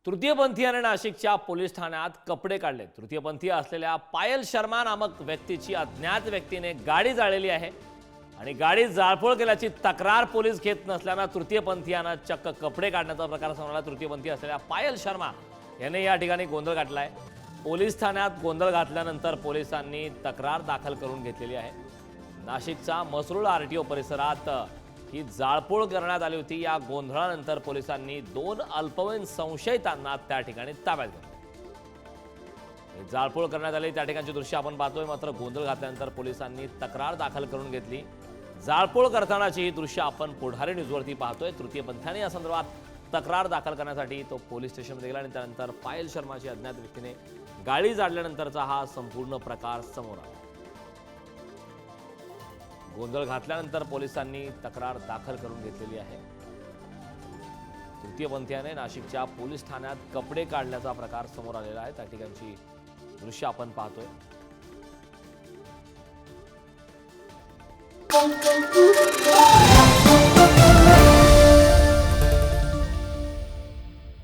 तृतीयपंथीयाने नाशिकच्या पोलीस ठाण्यात कपडे काढले। तृतीयपंथीय असलेल्या पायल शर्मा नामक व्यक्तीची अज्ञात व्यक्तीने गाडी जाळलेली आहे आणि गाडी जाळपोळ केल्याची तक्रार पोलीस घेत नसल्याने तृतीयपंथीयांना चक्क कपडे काढण्याचा प्रकार समोर आला। तृतीयपंथी असलेल्या पायल शर्मा याने या ठिकाणी गोंधळ घातलाय। पोलीस ठाण्यात गोंधळ घातल्यानंतर पोलिसांनी तक्रार दाखल करून घेतलेली आहे। नाशिकचा मसरूळ आरटीओ परिसरात ही जाळपोळ करण्यात आली होती। या गोंधळानंतर पोलिसांनी 2 अल्पवयीन संशयितांना त्या ठिकाणी ताब्यात घेतले। जाळपोळ करण्यात आली त्या ठिकाणचे दृश्य आपण पाहतोय। मात्र गोंधळ घातल्यानंतर पोलिसांनी तक्रार दाखल करून घेतली। जाळपोळ करतानाची ही दृश्य आपण पुढारी न्यूजवरती पाहतोय। तृतीयपंथीयाने या संदर्भात तक्रार दाखल करण्यासाठी तो पोलीस स्टेशनमध्ये गेला आणि त्यानंतर पायल शर्माची अज्ञात व्यक्तीने गाडी जाळल्यानंतरचा हा संपूर्ण प्रकार समोर आला। गोंधळ घातल्यानंतर पोलिसांनी तक्रार दाखल करून घेतलेली आहे। तृतीयपंथीयाने नाशिकच्या पोलीस ठाण्यात कपडे काढल्याचा प्रकार समोर आलेला आहे। त्या ठिकाणची दृश्य आपण पाहतोय।